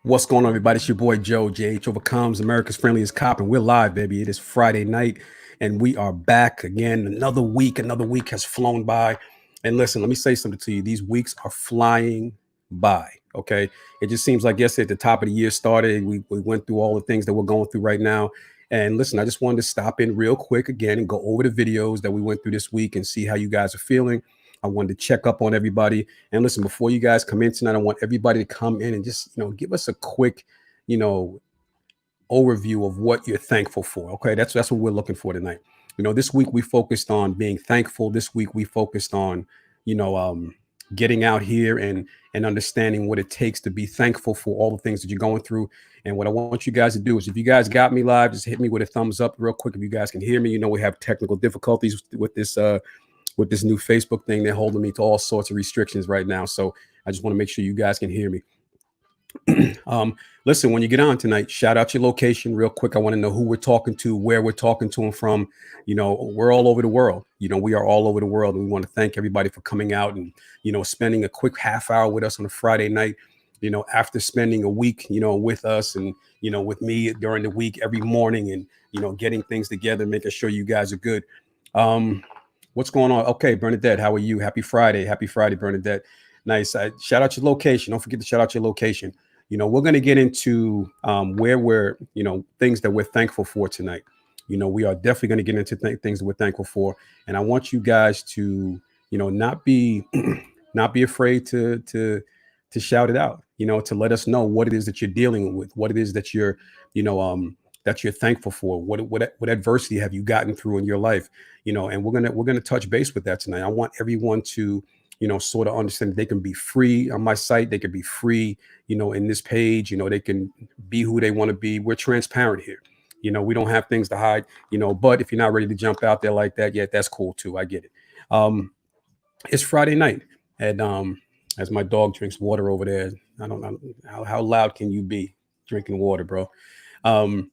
What's going on, everybody? It's your boy Joe, JHO Overcomes, America's Friendliest Cop, and we're live, baby. It is Friday night, and we are back again. Another week has flown by. And listen, let me say something to you. These weeks are flying by, okay? It just seems like yesterday at the top of the year started. We went through all the things that we're going through right now. And listen, I just wanted to stop in real quick again and go over the videos that we went through this week and see how you guys are feeling. I wanted to check up on everybody. And listen, before you guys come in tonight, I want everybody to come in and just, give us a quick, you know, overview of what you're thankful for. Okay, that's what we're looking for tonight. This week we focused on being thankful. This week we focused on, you know, um, getting out here and understanding what it takes to be thankful for all the things that you're going through. And what I want you guys to do is, if you guys got me live, just hit me with a thumbs up real quick. If you guys can hear me, we have technical difficulties with this new Facebook thing. They're holding me to all sorts of restrictions right now. So I just want to make sure you guys can hear me. Listen, when you get on tonight, shout out your location real quick. I want to know who we're talking to, where we're talking to them from. We're all over the world. We are all over the world. And we want to thank everybody for coming out and, spending a quick half hour with us on a Friday night, after spending a week, with us and, with me during the week every morning and, getting things together, making sure you guys are good. What's going on? Okay, Bernadette, how are you? Happy Friday. Happy Friday, Bernadette. Nice. Shout out your location. Don't forget to shout out your location. We're going to get into where we're, things that we're thankful for tonight. We are definitely going to get into things that we're thankful for. And I want you guys to, not be not be afraid to shout it out, to let us know what it is that you're dealing with, what it is that you know, that you're thankful for. What adversity have you gotten through in your life? And we're gonna touch base with that tonight. I want everyone to, sort of understand that they can be free on my site. They can be free, in this page. They can be who they want to be. We're transparent here. We don't have things to hide. But if you're not ready to jump out there like that yet, that's cool too. I get it. Um, it's Friday night, and as my dog drinks water over there, I don't know how loud can you be drinking water, bro. Um,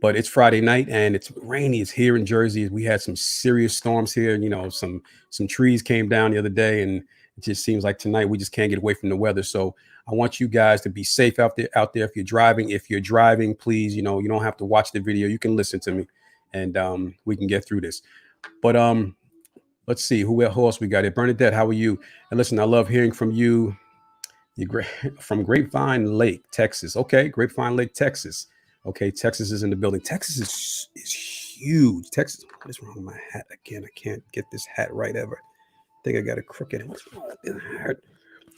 but it's Friday night and it's rainy. It's here in Jersey. We had some serious storms here. Some trees came down the other day, and it just seems like tonight we just can't get away from the weather. So I want you guys to be safe out there. Out there, if you're driving, please, you don't have to watch the video. You can listen to me, and we can get through this. But let's see who else we got here. Bernadette, how are you? And listen, I love hearing from you. You're great from Grapevine Lake, Texas. Okay, Grapevine Lake, Texas. Okay, Texas is in the building. Texas is huge. Texas. What is wrong with my hat again? I can't get this hat right ever. I think I got a crooked. What's wrong with this hat?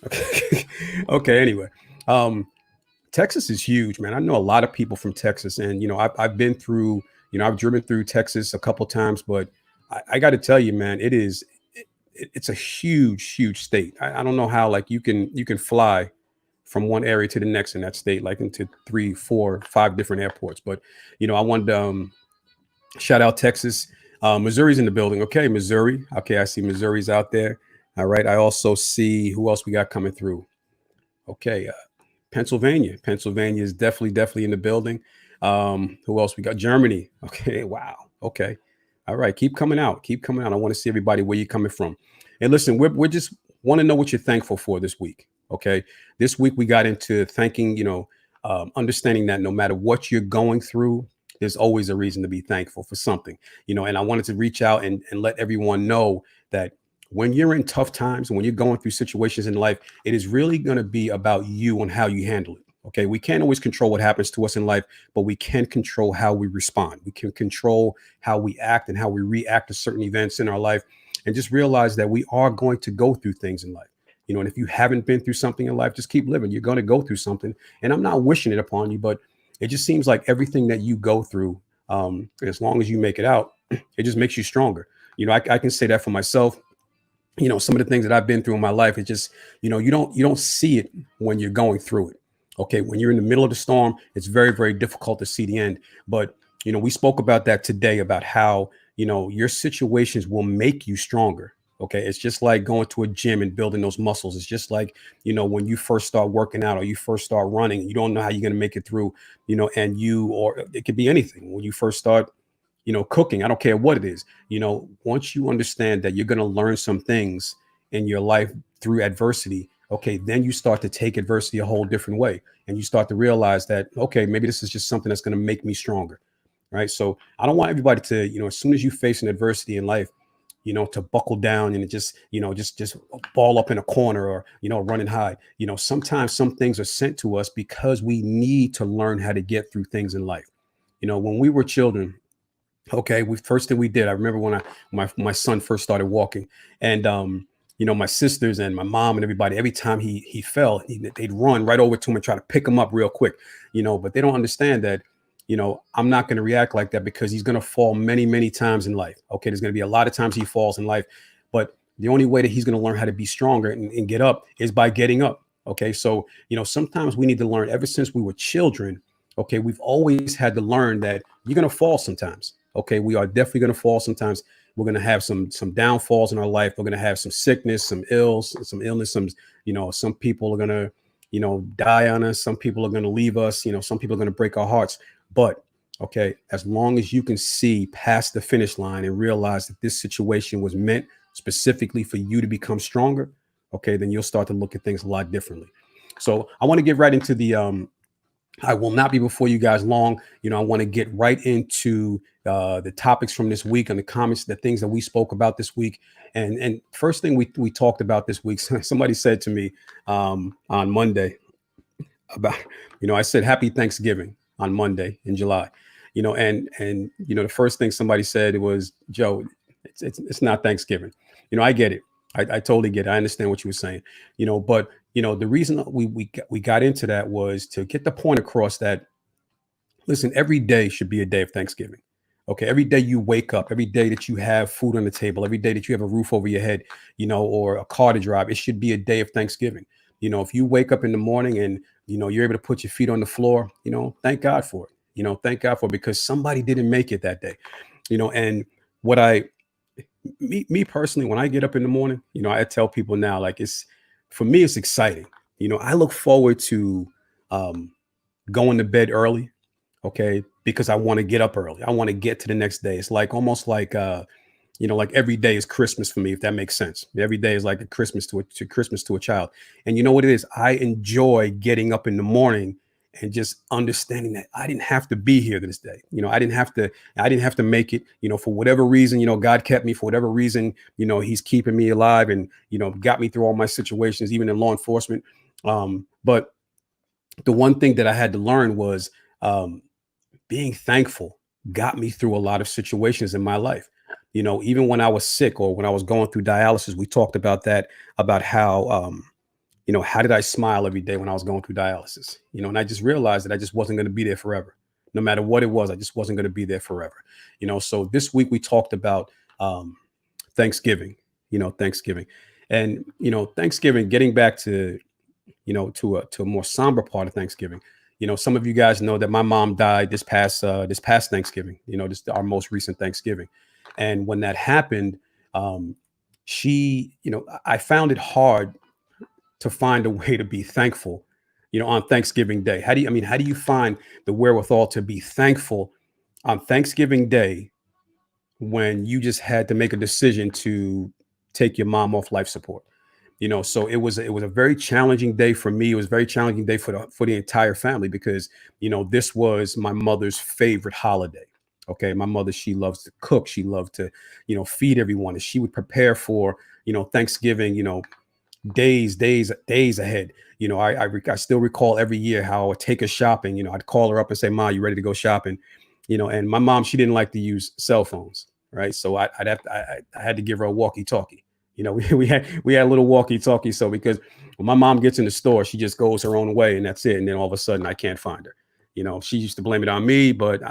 Okay. Okay. Anyway, Texas is huge, man. I know a lot of people from Texas, and I've been through. I've driven through Texas a couple times, but I got to tell you, man, it's a huge state. I don't know how like you can fly from one area to the next in that state, like into 3, 4, 5 different airports. But I wanted to shout out Texas. Missouri's in the building. Okay, Missouri. Okay, I see Missouri's out there. All right. I also see who else we got coming through. Okay, Pennsylvania. Pennsylvania is definitely in the building. Who else we got? Germany. Okay, wow. Okay. All right, keep coming out. Keep coming out. I want to see everybody where you're coming from. And listen, we're just want to know what you're thankful for this week. Okay, this week we got into thanking. Understanding that no matter what you're going through, there's always a reason to be thankful for something. And I wanted to reach out and let everyone know that when you're in tough times and when you're going through situations in life, it is really going to be about you and how you handle it. Okay, we can't always control what happens to us in life, but we can control how we respond. We can control how we act and how we react to certain events in our life, and just realize that we are going to go through things in life. And if you haven't been through something in life, just keep living. You're going to go through something, and I'm not wishing it upon you, but it just seems like everything that you go through, as long as you make it out, it just makes you stronger. I can say that for myself. Some of the things that I've been through in my life, it just, you don't see it when you're going through it. Okay, when you're in the middle of the storm, it's very difficult to see the end. But we spoke about that today, about how your situations will make you stronger. Okay, it's just like going to a gym and building those muscles. It's just like when you first start working out or you first start running, you don't know how you're going to make it through. Or it could be anything. When you first start cooking, I don't care what it is. Once you understand that you're going to learn some things in your life through adversity, okay, then you start to take adversity a whole different way. And you start to realize that, okay, maybe this is just something that's going to make me stronger. Right. So I don't want everybody to, as soon as you face an adversity in life, to buckle down and just, just ball up in a corner or, run and hide. Sometimes some things are sent to us because we need to learn how to get through things in life. When we were children, okay, we first thing we did, I remember when my son first started walking, and my sisters and my mom and everybody, every time he fell, they'd run right over to him and try to pick him up real quick, but they don't understand that, I'm not going to react like that because he's going to fall many, many times in life. Okay, there's going to be a lot of times he falls in life, but the only way that he's going to learn how to be stronger and get up is by getting up. Okay, so sometimes we need to learn ever since we were children. Okay, we've always had to learn that you're going to fall sometimes. Okay, we are definitely going to fall sometimes. We're going to have some downfalls in our life. We're going to have some sickness, some illness. Some people are going to, die on us. Some people are going to leave us. Some people are going to break our hearts. But okay, as long as you can see past the finish line and realize that this situation was meant specifically for you to become stronger, okay, then you'll start to look at things a lot differently. So I want to get right into the I will not be before you guys long. I want to get right into the topics from this week and the comments, the things that we spoke about this week. And first thing we talked about this week, somebody said to me on Monday about, I said, Happy Thanksgiving on Monday in July, and the first thing somebody said was, Joe, it's not Thanksgiving. I get it. I totally get it. I understand what you were saying, but the reason we got into that was to get the point across that, listen, every day should be a day of Thanksgiving. Okay, every day you wake up, every day that you have food on the table, every day that you have a roof over your head, or a car to drive, it should be a day of Thanksgiving. If you wake up in the morning and you're able to put your feet on the floor, thank God for it. Thank God for it, because somebody didn't make it that day. And what me personally, when I get up in the morning, I tell people now, like, for me, it's exciting. I look forward to going to bed early, okay, because I want to get up early. I want to get to the next day. It's like almost like like every day is Christmas for me, if that makes sense. Every day is like a Christmas to Christmas to a child. And you know what it is? I enjoy getting up in the morning and just understanding that I didn't have to be here this day. I didn't have to make it, for whatever reason, God kept me for whatever reason, he's keeping me alive and, got me through all my situations, even in law enforcement. But the one thing that I had to learn was being thankful got me through a lot of situations in my life. Even when I was sick or when I was going through dialysis, we talked about that, about how, how did I smile every day when I was going through dialysis? And I just realized that I just wasn't going to be there forever. No matter what it was, I just wasn't going to be there forever. So this week we talked about Thanksgiving, Thanksgiving. And, Thanksgiving, getting back to, to a more somber part of Thanksgiving. Some of you guys know that my mom died this past Thanksgiving, this our most recent Thanksgiving. And when that happened, she, I found it hard to find a way to be thankful, on Thanksgiving Day. How do you find the wherewithal to be thankful on Thanksgiving Day when you just had to make a decision to take your mom off life support? So it was a very challenging day for me. It was a very challenging day for the entire family because, this was my mother's favorite holiday. Okay. My mother, she loves to cook. She loved to, feed everyone. And she would prepare for, Thanksgiving, days ahead. I still recall every year how I would take her shopping. I'd call her up and say, Ma, you ready to go shopping? And my mom, she didn't like to use cell phones. Right. So I had to give her a walkie talkie. We had a little walkie talkie. So because when my mom gets in the store, she just goes her own way and that's it. And then all of a sudden I can't find her. She used to blame it on me, but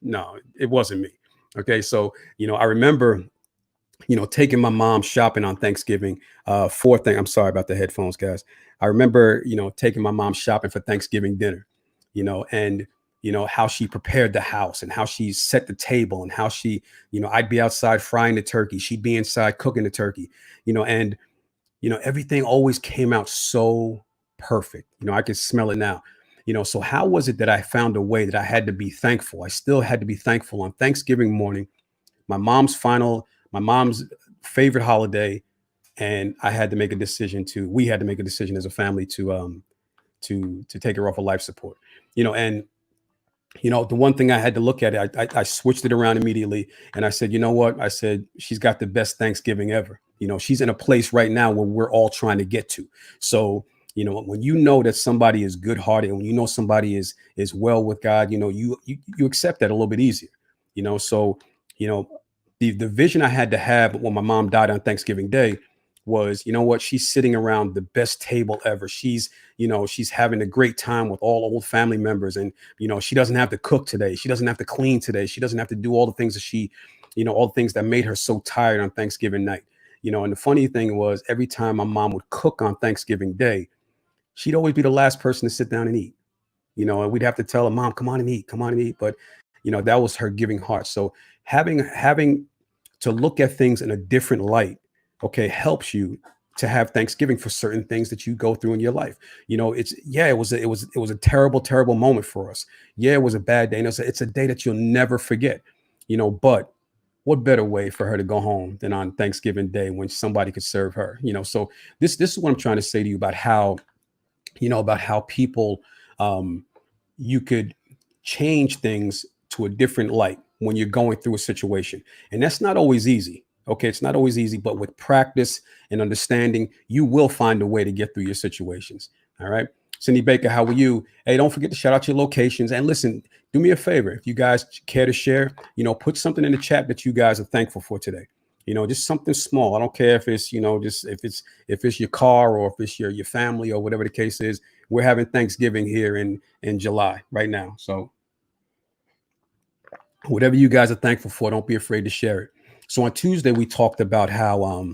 no, it wasn't me. Okay. So, I remember, taking my mom shopping on Thanksgiving I'm sorry about the headphones, guys. I remember, taking my mom shopping for Thanksgiving dinner, and how she prepared the house and how she set the table and how she, I'd be outside frying the turkey. She'd be inside cooking the turkey, and, everything always came out so perfect. I can smell it now. So how was it that I found a way that I had to be thankful? I still had to be thankful on Thanksgiving morning, my mom's favorite holiday. and I had to make a decision to we had to make a decision as a family to take her off of life support. And the one thing I had to look at it, I switched it around immediately, and I said, you know what? I said she's got the best Thanksgiving ever. She's in a place right now where we're all trying to get to. So, when you know that somebody is good hearted, when you know somebody is well with God, you accept that a little bit easier. So, you know, the vision I had to have when my mom died on Thanksgiving Day was, what? She's sitting around the best table ever. She's having a great time with all old family members, and she doesn't have to cook today. She doesn't have to clean today. She doesn't have to do all the things that all the things that made her so tired on Thanksgiving night. And the funny thing was, every time my mom would cook on Thanksgiving Day, she'd always be the last person to sit down and eat. And we'd have to tell her, Mom, come on and eat, come on and eat. But that was her giving heart. So having to look at things in a different light, okay, helps you to have Thanksgiving for certain things that you go through in your life. It was a terrible, terrible moment for us. Yeah, it was a bad day. And it's a day that you'll never forget. But what better way for her to go home than on Thanksgiving Day when somebody could serve her? So this is what I'm trying to say to you about how people, you could change things to a different light when you're going through a situation. And that's not always easy. Okay. It's not always easy, but with practice and understanding, you will find a way to get through your situations. All right. Cindy Baker, how are you? Hey, don't forget to shout out your locations. And listen, do me a favor. If you guys care to share, put something in the chat that you guys are thankful for today. Just something small. I don't care if it's, just if it's your car or if it's your family or whatever the case is. We're having Thanksgiving here in July right now. So whatever you guys are thankful for, don't be afraid to share it. So on Tuesday, we talked about how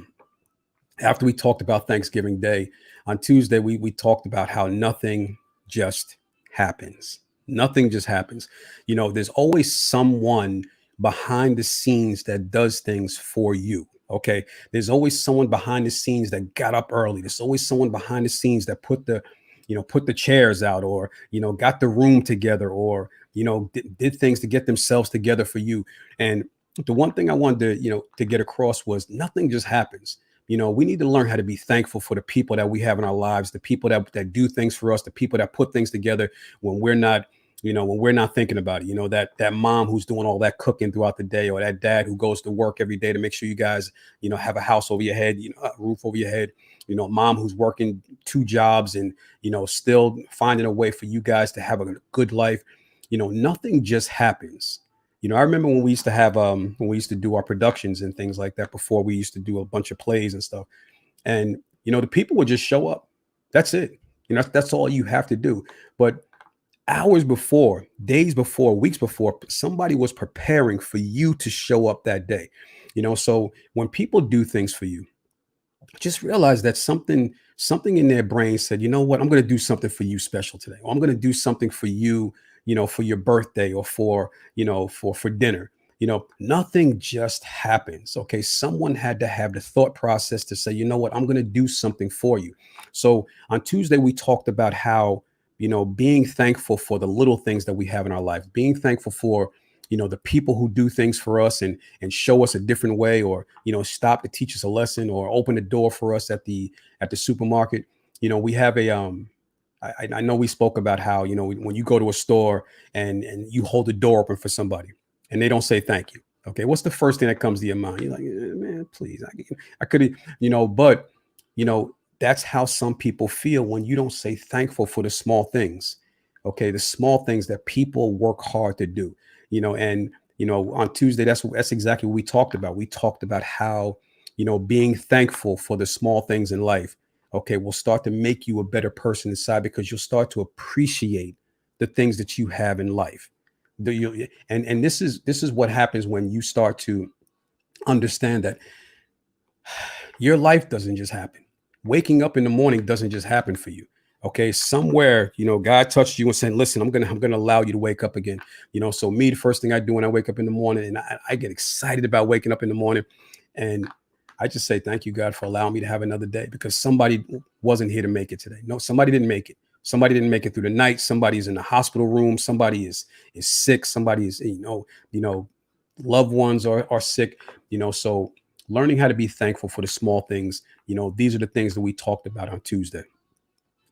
after we talked about Thanksgiving Day, on Tuesday, we talked about how nothing just happens. Nothing just happens. There's always someone behind the scenes that does things for you. Okay. There's always someone behind the scenes that got up early. There's always someone behind the scenes that put the chairs out, or, got the room together, or, did things to get themselves together for you. And the one thing I wanted to get across was nothing just happens. We need to learn how to be thankful for the people that we have in our lives, the people that do things for us, the people that put things together when we're not, when we're not thinking about it. That mom who's doing all that cooking throughout the day, or that dad who goes to work every day to make sure you guys, have a house over your head, a roof over your head, mom who's working 2 jobs and, still finding a way for you guys to have a good life. Nothing just happens. I remember when we used to do our productions and things like that before we used to do a bunch of plays and stuff. And, the people would just show up. That's it. That's all you have to do. But hours before, days before, weeks before, somebody was preparing for you to show up that day. So when people do things for you, just realize that something in their brain said, you know what, I'm going to do something for you special today. Or I'm going to do something for you, for your birthday, or for dinner. Nothing just happens. Okay. Someone had to have the thought process to say, you know what, I'm going to do something for you. So on Tuesday, we talked about how, being thankful for the little things that we have in our life, being thankful for, the people who do things for us and show us a different way, or, stop to teach us a lesson, or open the door for us at the supermarket. We have I know we spoke about how, when you go to a store and you hold the door open for somebody and they don't say thank you. Okay. What's the first thing that comes to your mind? You're like, man, please, I could, but, that's how some people feel when you don't say thankful for the small things. Okay. The small things that people work hard to do, and, on Tuesday, that's exactly what we talked about. We talked about how, being thankful for the small things in life, okay, will start to make you a better person inside, because you'll start to appreciate the things that you have in life. And this is what happens when you start to understand that your life doesn't just happen. Waking up in the morning doesn't just happen for you. Okay, somewhere, God touched you and said, listen, I'm gonna allow you to wake up again. So me, the first thing I do when I wake up in the morning, and I get excited about waking up in the morning, and I just say, thank you, God, for allowing me to have another day, because somebody wasn't here to make it today. No, somebody didn't make it. Somebody didn't make it through the night. Somebody's in the hospital room. Somebody is sick. Somebody is, loved ones are sick. So, learning how to be thankful for the small things. These are the things that we talked about on Tuesday.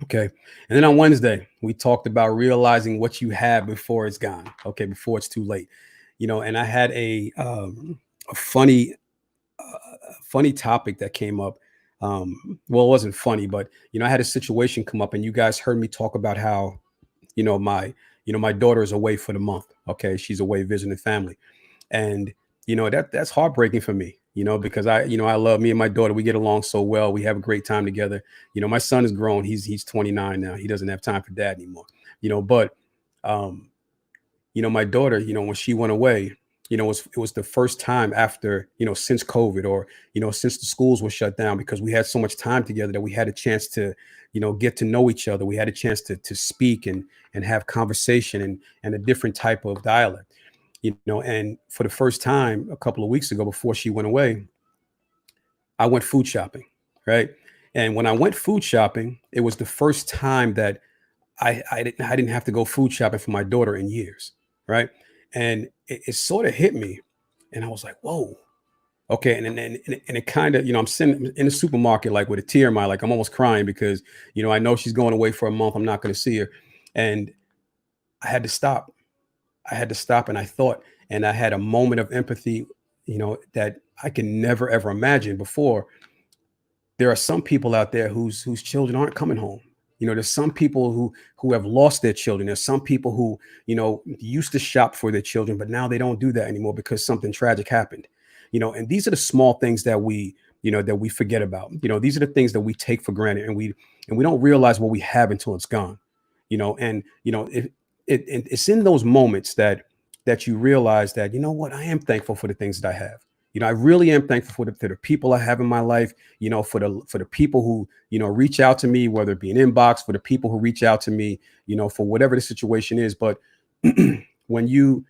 Okay. And then on Wednesday, we talked about realizing what you have before it's gone. Okay. Before it's too late. And I had a funny topic that came up. Well, it wasn't funny, but I had a situation come up, and you guys heard me talk about how my my daughter is away for the month. Okay, she's away visiting family, and that's heartbreaking for me. Because I love me and my daughter. We get along so well. We have a great time together. My son is grown. He's 29 now. He doesn't have time for dad anymore. But um, my daughter, when she went away, it was the first time after, since COVID, or, since the schools were shut down, because we had so much time together that we had a chance to, get to know each other. We had a chance to speak and have conversation and a different type of dialect, and for the first time a couple of weeks ago, before she went away, I went food shopping. Right. And when I went food shopping, it was the first time that I didn't have to go food shopping for my daughter in years, right? And it sort of hit me, and I was like, "Whoa, okay." And it kind of, I'm sitting in the supermarket like with a tear in my, like I'm almost crying, because I know she's going away for a month. I'm not going to see her, and I had to stop. I had to stop, and I thought, and I had a moment of empathy, that I can never ever imagine before. There are some people out there whose children aren't coming home. There's some people who have lost their children. There's some people who used to shop for their children, but now they don't do that anymore because something tragic happened. And these are the small things that we forget about. These are the things that we take for granted, and we don't realize what we have until it's gone. And it's in those moments that you realize that, what, I am thankful for the things that I have. I really am thankful for the people I have in my life, for the people who, reach out to me, whether it be an inbox, for the people who reach out to me, for whatever the situation is. But when you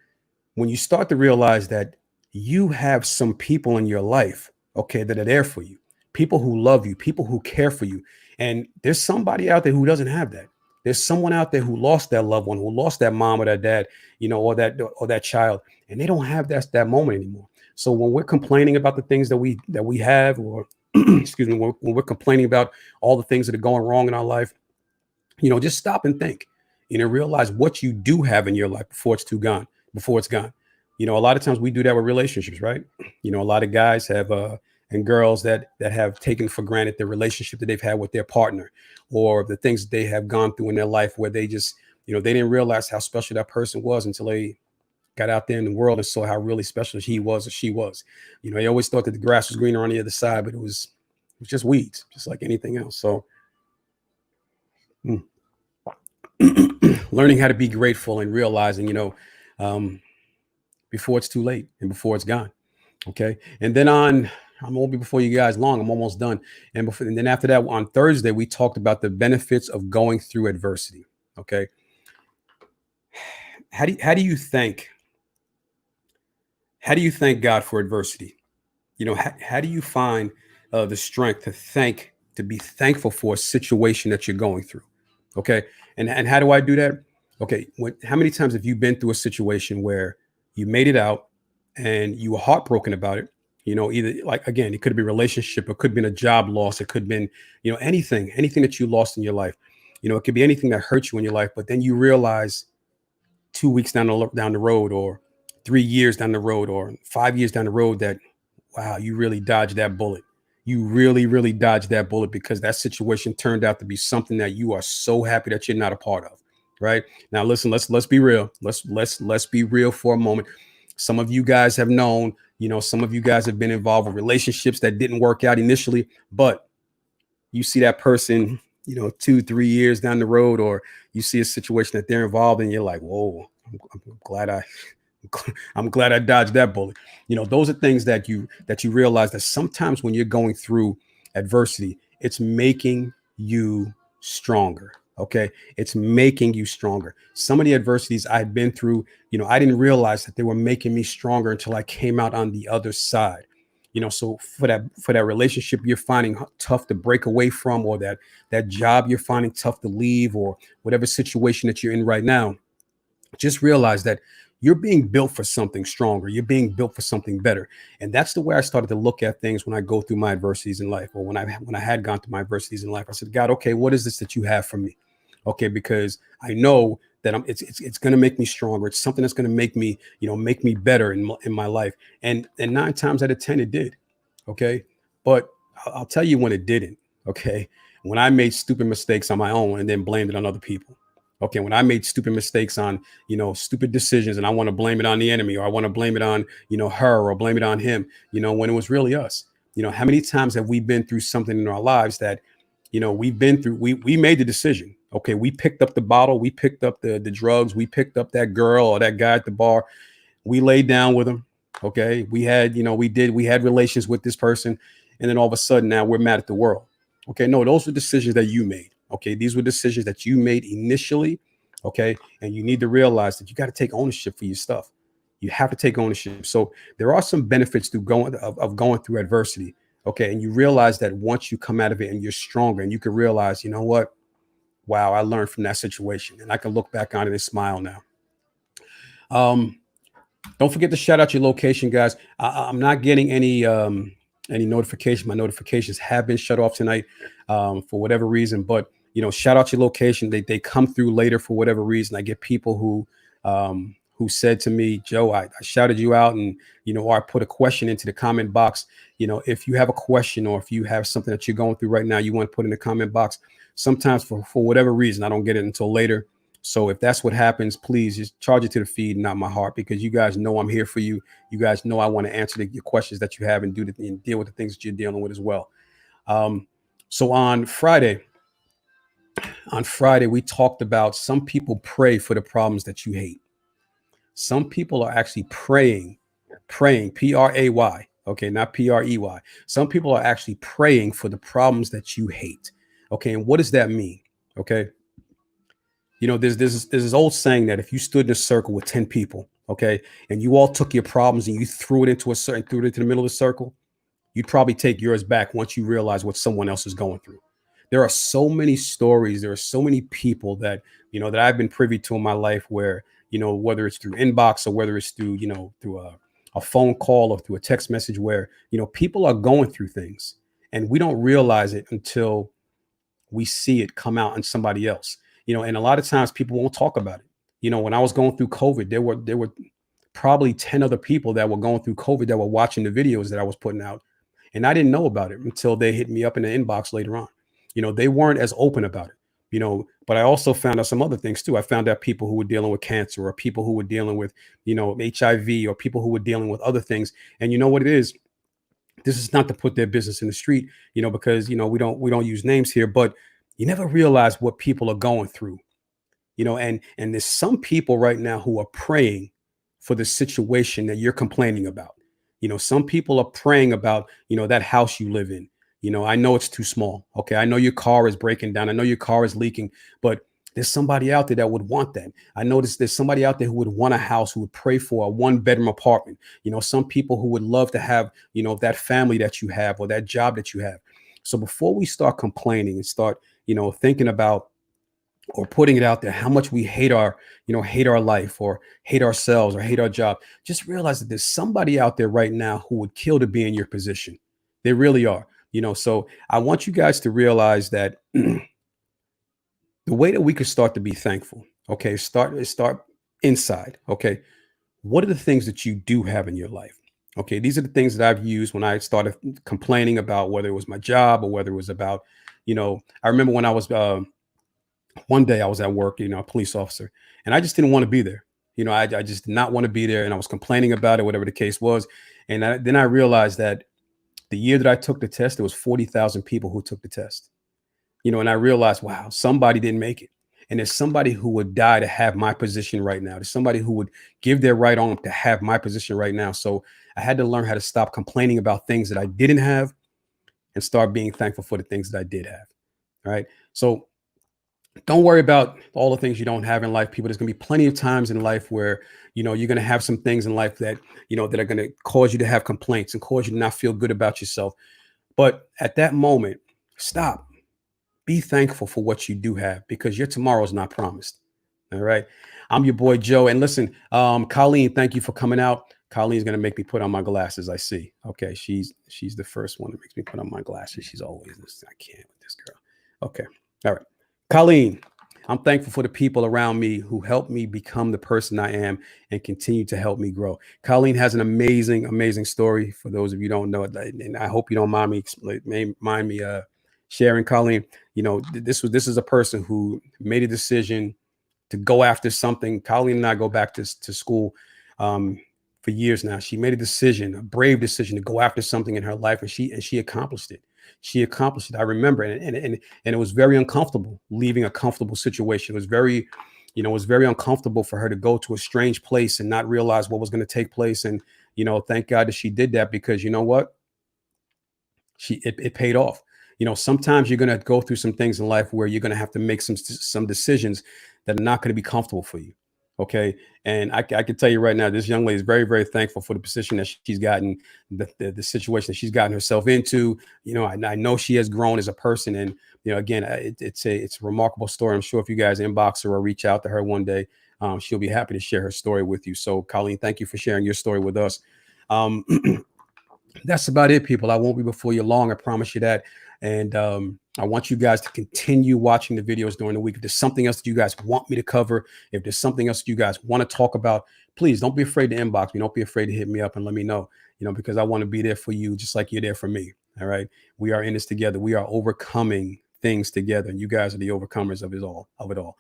start to realize that you have some people in your life, okay, that are there for you, people who love you, people who care for you. And there's somebody out there who doesn't have that. There's someone out there who lost that loved one, who lost that mom or that dad, or that child, and they don't have that moment anymore. So when we're complaining about the things that we have, or excuse me, when we're complaining about all the things that are going wrong in our life, just stop and think, realize what you do have in your life before it's gone. A lot of times we do that with relationships, right? A lot of guys have and girls that have taken for granted the relationship that they've had with their partner, or the things that they have gone through in their life, where they just, they didn't realize how special that person was until they got out there in the world and saw how really special he was or she was. They always thought that the grass was greener on the other side, but it was just weeds, just like anything else. So learning how to be grateful and realizing, um, before it's too late and before it's gone. Okay. And then I won't be before you guys long. I'm almost done. And then after that, on Thursday, we talked about the benefits of going through adversity. Okay. How do you thank God for adversity? How do you find the strength to be thankful for a situation that you're going through? Okay. And how do I do that? Okay. How many times have you been through a situation where you made it out and you were heartbroken about it? Either, like, again, it could be a relationship, it could have been a job loss, it could have been, anything that you lost in your life. It could be anything that hurt you in your life, but then you realize 2 weeks down the road, or 3 years down the road, or 5 years down the road, that, wow, you really dodged that bullet. You really, really dodged that bullet, because that situation turned out to be something that you are so happy that you're not a part of. Right now, listen, let's be real. Let's be real for a moment. Some of you guys have known, some of you guys have been involved with relationships that didn't work out initially, but you see that person, 2-3 years down the road, or you see a situation that they're involved in, you're like, whoa, I'm glad I'm glad I dodged that bullet. Those are things that you realize, that sometimes when you're going through adversity, it's making you stronger. Okay. It's making you stronger. Some of the adversities I've been through, I didn't realize that they were making me stronger until I came out on the other side. So for that relationship you're finding tough to break away from, or that job you're finding tough to leave, or whatever situation that you're in right now, just realize that, you're being built for something stronger. You're being built for something better. And that's the way I started to look at things when I go through my adversities in life, or when I had gone through my adversities in life. I said, God, okay, what is this that you have for me? Okay, because I know that it's going to make me stronger. It's something that's going to make me, make me better in my life. And 9 times out of 10, it did. Okay, but I'll tell you when it didn't. Okay, when I made stupid mistakes on my own and then blamed it on other people. Okay, when I made stupid mistakes on, stupid decisions, and I want to blame it on the enemy, or I want to blame it on, her, or blame it on him, when it was really us. How many times have we been through something in our lives that, we've been through, we made the decision. Okay, we picked up the bottle, we picked up the drugs, we picked up that girl or that guy at the bar, we laid down with them. Okay, we had, we had relations with this person, and then all of a sudden now we're mad at the world. Okay, no, those were decisions that you made. Okay, these were decisions that you made initially. Okay, and you need to realize that you got to take ownership for your stuff. You have to take ownership. So there are some benefits to going through adversity. Okay, and you realize that once you come out of it and you're stronger, and you can realize, you know what? Wow, I learned from that situation, and I can look back on it and smile now. Don't forget to shout out your location, guys. I'm not getting any notification. My notifications have been shut off tonight for whatever reason. But shout out your location. They come through later for whatever reason. I get people who said to me, Joe, I shouted you out, and or I put a question into the comment box. If you have a question, or if you have something that you're going through right now, you want to put in the comment box. Sometimes for whatever reason, I don't get it until later. So if that's what happens, please just charge it to the feed, not my heart, because you guys know I'm here for you. You guys know I want to answer your questions that you have and deal with the things that you're dealing with as well. So on Friday, we talked about some people pray for the problems that you hate. Some people are actually praying, P-R-A-Y. Okay, not P-R-E-Y. Some people are actually praying for the problems that you hate. Okay, and what does that mean? Okay. There's this old saying that if you stood in a circle with 10 people, okay, and you all took your problems and you threw it into the middle of the circle, you'd probably take yours back once you realize what someone else is going through. There are so many stories. There are so many people that, that I've been privy to in my life where, whether it's through inbox, or whether it's through, through a phone call or through a text message, where, people are going through things and we don't realize it until we see it come out in somebody else. And a lot of times people won't talk about it. When I was going through COVID, there were probably 10 other people that were going through COVID that were watching the videos that I was putting out. And I didn't know about it until they hit me up in the inbox later on. They weren't as open about it, but I also found out some other things too. I found out people who were dealing with cancer, or people who were dealing with, HIV, or people who were dealing with other things. And you know what it is? This is not to put their business in the street, because, we don't use names here, but you never realize what people are going through, and there's some people right now who are praying for the situation that you're complaining about. Some people are praying about, that house you live in. I know it's too small. Okay. I know your car is breaking down. I know your car is leaking, but there's somebody out there that would want that. I noticed there's somebody out there who would want a house, who would pray for a 1-bedroom apartment. Some people who would love to have, that family that you have, or that job that you have. So before we start complaining and start, thinking about, or putting it out there, how much we hate our life, or hate ourselves, or hate our job, just realize that there's somebody out there right now who would kill to be in your position. They really are. So I want you guys to realize that the way that we could start to be thankful, okay, start inside. Okay, what are the things that you do have in your life? Okay, these are the things that I've used when I started complaining about whether it was my job, or whether it was about, I remember when I was one day I was at work, a police officer, and I just didn't want to be there. I just did not want to be there, and I was complaining about it, whatever the case was. And then I realized that the year that I took the test, there was 40,000 people who took the test. And I realized, wow, somebody didn't make it. And there's somebody who would die to have my position right now. There's somebody who would give their right arm to have my position right now. So I had to learn how to stop complaining about things that I didn't have, and start being thankful for the things that I did have. All right. So don't worry about all the things you don't have in life, people. There's going to be plenty of times in life where, you're going to have some things in life that, that are going to cause you to have complaints and cause you to not feel good about yourself. But at that moment, stop. Be thankful for what you do have, because your tomorrow is not promised. All right. I'm your boy Joe. And listen, Colleen, thank you for coming out. Colleen's gonna make me put on my glasses. I see. Okay, she's the first one that makes me put on my glasses. She's always this. I can't with this girl. Okay. All right. Colleen, I'm thankful for the people around me who helped me become the person I am and continue to help me grow. Colleen has an amazing, amazing story. For those of you who don't know it, and I hope you don't mind me sharing. Colleen, this is a person who made a decision to go after something. Colleen and I go back to school um, for years now. She made a decision, a brave decision, to go after something in her life, and she accomplished it. She accomplished it. I remember, and it was very uncomfortable leaving a comfortable situation. It was very, it was very uncomfortable for her to go to a strange place and not realize what was going to take place. And thank God that she did that, because you know what, it paid off. Sometimes you're going to go through some things in life where you're going to have to make some decisions that are not going to be comfortable for you. Okay. And I can tell you right now, this young lady is very, very thankful for the position that she's gotten, the situation that she's gotten herself into. I know she has grown as a person. And, again, it's a remarkable story. I'm sure if you guys inbox her or reach out to her one day, she'll be happy to share her story with you. So, Colleen, thank you for sharing your story with us. Um, that's about it, people. I won't be before you long. I promise you that. And I want you guys to continue watching the videos during the week. If there's something else that you guys want me to cover, if there's something else that you guys want to talk about, please don't be afraid to inbox me. Don't be afraid to hit me up and let me know, because I want to be there for you just like you're there for me. All right. We are in this together. We are overcoming things together. And you guys are the overcomers of it all.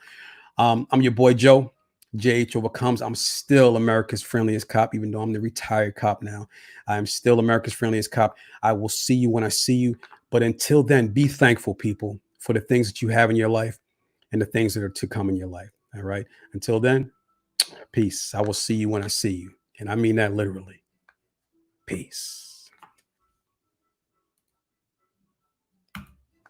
I'm your boy Joe. JHO overcomes. I'm still America's friendliest cop, even though I'm the retired cop now. I'm still America's friendliest cop. I will see you when I see you. But until then, be thankful, people, for the things that you have in your life and the things that are to come in your life. All right. Until then, peace. I will see you when I see you. And I mean that literally. Peace.